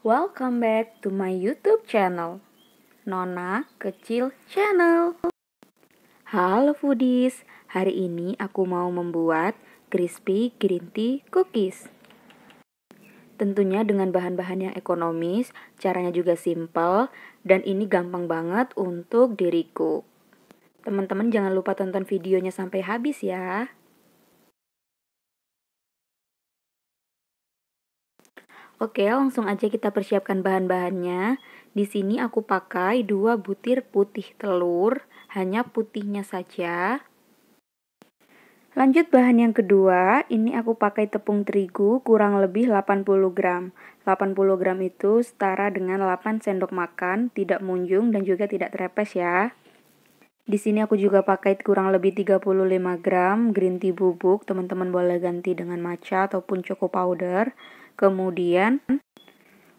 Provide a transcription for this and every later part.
Welcome back to my YouTube channel, Nona Kecil Channel. Halo foodies, hari ini aku mau membuat crispy green tea cookies. Tentunya dengan bahan-bahan yang ekonomis, caranya juga simple, dan ini gampang banget untuk diriku. Teman-teman jangan lupa tonton videonya sampai habis ya. Oke, langsung aja kita persiapkan bahan-bahannya. Di sini aku pakai 2 butir putih telur, hanya putihnya saja. Lanjut bahan yang kedua, ini aku pakai tepung terigu kurang lebih 80 gram. 80 gram itu setara dengan 8 sendok makan, tidak munjung dan juga tidak terepes ya. Di sini aku juga pakai kurang lebih 35 gram green tea bubuk, teman-teman boleh ganti dengan matcha ataupun choco powder. Kemudian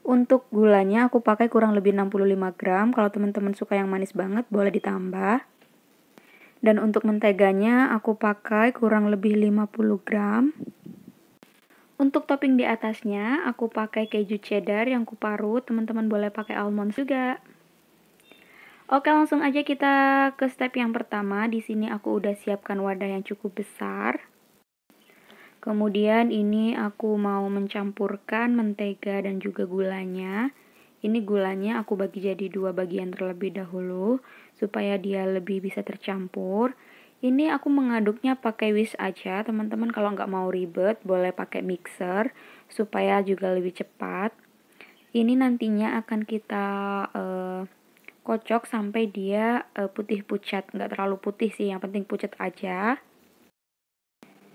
untuk gulanya aku pakai kurang lebih 65 gram, kalau teman-teman suka yang manis banget boleh ditambah. Dan untuk menteganya aku pakai kurang lebih 50 gram. Untuk topping di atasnya aku pakai keju cheddar yang kuparut, teman-teman boleh pakai almond juga. Oke, langsung aja kita ke step yang pertama. Di sini aku udah siapkan wadah yang cukup besar. Kemudian ini aku mau mencampurkan mentega dan juga gulanya. Ini gulanya aku bagi jadi 2 bagian terlebih dahulu supaya dia lebih bisa tercampur. Ini aku mengaduknya pakai whisk aja, teman-teman kalau nggak mau ribet boleh pakai mixer supaya juga lebih cepat. Ini nantinya akan kita kocok sampai dia putih pucat, nggak terlalu putih sih, yang penting pucat aja.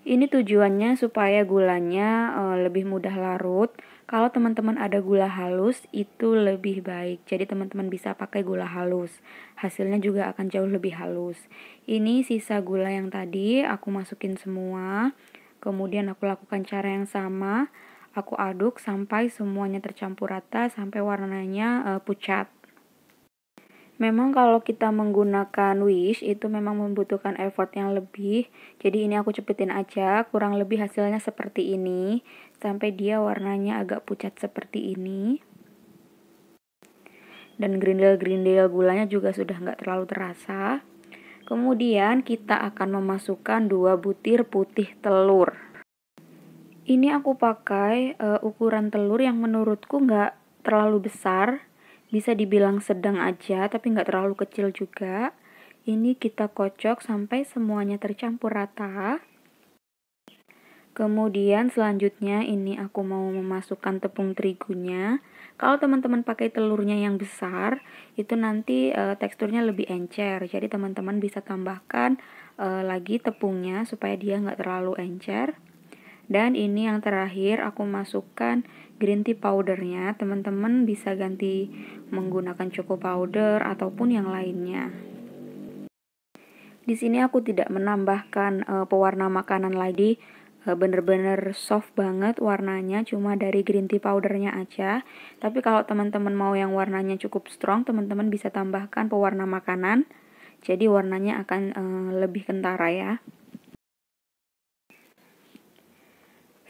Ini tujuannya supaya gulanya lebih mudah larut. Kalau teman-teman ada gula halus itu lebih baik. Jadi teman-teman bisa pakai gula halus. Hasilnya juga akan jauh lebih halus. Ini sisa gula yang tadi aku masukin semua. Kemudian aku lakukan cara yang sama. Aku aduk sampai semuanya tercampur rata sampai warnanya pucat. Memang kalau kita menggunakan wish itu memang membutuhkan effort yang lebih. Jadi ini aku cepetin aja, kurang lebih hasilnya seperti ini. Sampai dia warnanya agak pucat seperti ini. Dan grindel-grindel gulanya juga sudah nggak terlalu terasa. Kemudian kita akan memasukkan 2 butir putih telur. Ini aku pakai ukuran telur yang menurutku nggak terlalu besar. Bisa dibilang sedang aja, tapi nggak terlalu kecil juga. Ini kita kocok sampai semuanya tercampur rata. Kemudian selanjutnya ini aku mau memasukkan tepung terigunya. Kalau teman-teman pakai telurnya yang besar, itu nanti teksturnya lebih encer. Jadi teman-teman bisa tambahkan lagi tepungnya supaya dia nggak terlalu encer. Dan ini yang terakhir aku masukkan green tea powdernya. Teman-teman bisa ganti menggunakan choco powder ataupun yang lainnya. Di sini aku tidak menambahkan pewarna makanan lagi. Bener-bener soft banget warnanya, cuma dari green tea powdernya aja. Tapi kalau teman-teman mau yang warnanya cukup strong, teman-teman bisa tambahkan pewarna makanan. Jadi warnanya akan lebih kentara ya.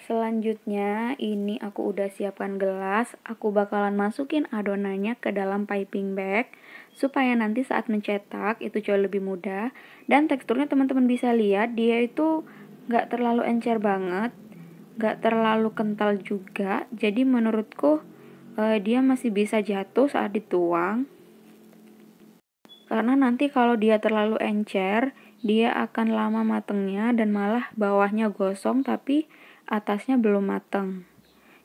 Selanjutnya ini aku udah siapkan gelas, aku bakalan masukin adonannya ke dalam piping bag supaya nanti saat mencetak itu jauh lebih mudah. Dan teksturnya teman-teman bisa lihat dia itu gak terlalu encer banget, gak terlalu kental juga. Jadi menurutku dia masih bisa jatuh saat dituang. Karena nanti kalau dia terlalu encer, dia akan lama matengnya dan malah bawahnya gosong tapi atasnya belum mateng.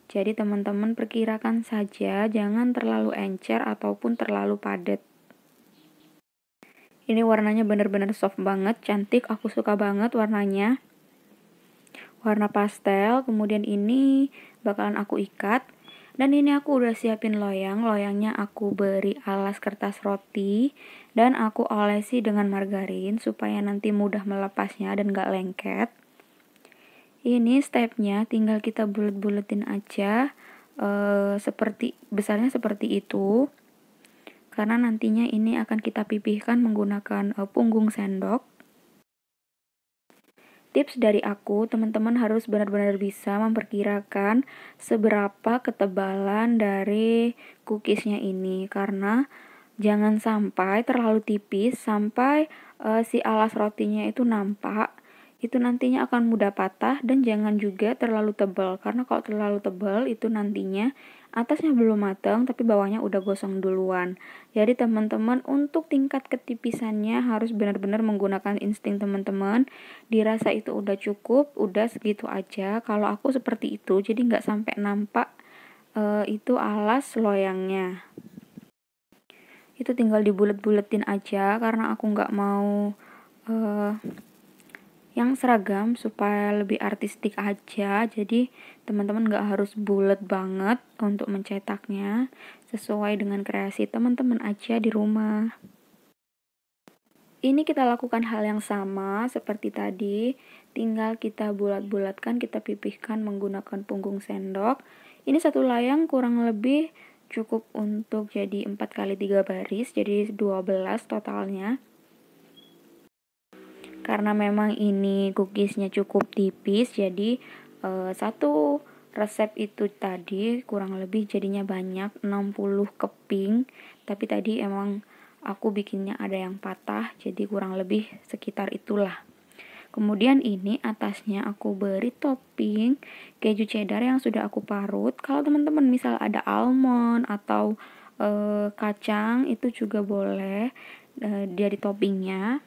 Jadi teman-teman perkirakan saja, jangan terlalu encer ataupun terlalu padat. Ini warnanya bener-bener soft banget, cantik, aku suka banget warnanya. Warna pastel, kemudian ini bakalan aku ikat. Dan ini aku udah siapin loyang, loyangnya aku beri alas kertas roti. Dan aku olesi dengan margarin supaya nanti mudah melepasnya dan gak lengket. Ini stepnya tinggal kita bulet-buletin aja, besarnya seperti itu. Karena nantinya ini akan kita pipihkan menggunakan punggung sendok. Tips dari aku, teman-teman harus benar-benar bisa memperkirakan seberapa ketebalan dari cookiesnya ini, karena jangan sampai terlalu tipis sampai si alas rotinya itu nampak. Itu nantinya akan mudah patah, dan jangan juga terlalu tebal, karena kalau terlalu tebal itu nantinya atasnya belum matang tapi bawahnya udah gosong duluan. Jadi teman-teman untuk tingkat ketipisannya harus benar-benar menggunakan insting teman-teman. Dirasa itu udah cukup, udah segitu aja. Kalau aku seperti itu, jadi nggak sampai nampak itu alas loyangnya. Itu tinggal dibulet-buletin aja karena aku nggak mau yang seragam supaya lebih artistik aja. Jadi teman-teman nggak harus bulet banget untuk mencetaknya, sesuai dengan kreasi teman-teman aja di rumah. Ini kita lakukan hal yang sama seperti tadi, tinggal kita bulat-bulatkan, kita pipihkan menggunakan punggung sendok. Ini satu layang kurang lebih cukup untuk jadi 4 kali 3 baris, jadi 12 totalnya. Karena memang ini cookiesnya cukup tipis, jadi satu resep itu tadi kurang lebih jadinya banyak, 60 keping. Tapi tadi emang aku bikinnya ada yang patah, jadi kurang lebih sekitar itulah. Kemudian ini atasnya aku beri topping keju cheddar yang sudah aku parut. Kalau teman-teman misal ada almond atau kacang, itu juga boleh jadi toppingnya.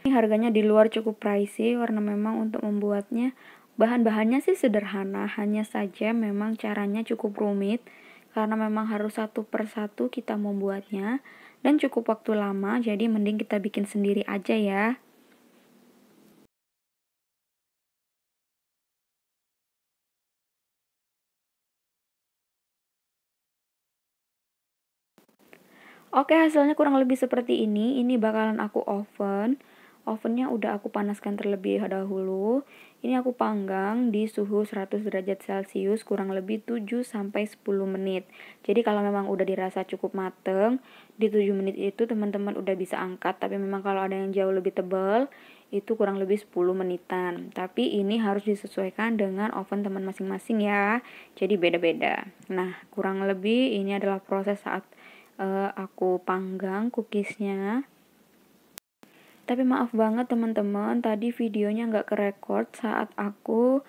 Ini harganya di luar cukup pricey karena memang untuk membuatnya bahan-bahannya sih sederhana, hanya saja memang caranya cukup rumit karena memang harus satu persatu kita membuatnya dan cukup waktu lama, jadi mending kita bikin sendiri aja ya. Oke, hasilnya kurang lebih seperti ini. Ini bakalan aku oven. Ovennya udah aku panaskan terlebih dahulu. Ini aku panggang di suhu 100 derajat Celcius kurang lebih 7-10 menit. Jadi kalau memang udah dirasa cukup mateng, di 7 menit itu teman-teman udah bisa angkat. Tapi memang kalau ada yang jauh lebih tebal, itu kurang lebih 10 menitan. Tapi ini harus disesuaikan dengan oven teman masing-masing ya. Jadi beda-beda. Nah, kurang lebih ini adalah proses saat aku panggang cookiesnya. Tapi maaf banget teman-teman, tadi videonya nggak kerekord saat aku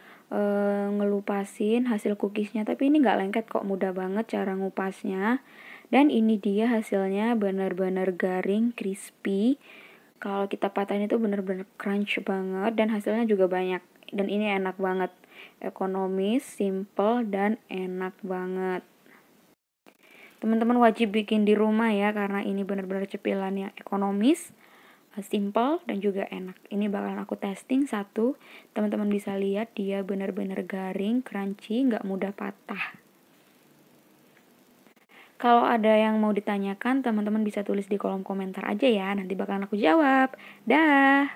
ngelupasin hasil cookiesnya. Tapi ini nggak lengket kok, mudah banget cara ngupasnya. Dan ini dia hasilnya, benar-benar garing, crispy. Kalau kita patahin itu benar-benar crunch banget, dan hasilnya juga banyak. Dan ini enak banget, ekonomis, simple, dan enak banget. Teman-teman wajib bikin di rumah ya, karena ini benar-benar cemilan yang ekonomis, simple, dan juga enak. Ini bakalan aku testing satu. Teman-teman bisa lihat dia benar-benar garing, crunchy, nggak mudah patah. Kalau ada yang mau ditanyakan, teman-teman bisa tulis di kolom komentar aja ya. Nanti bakalan aku jawab. Dah.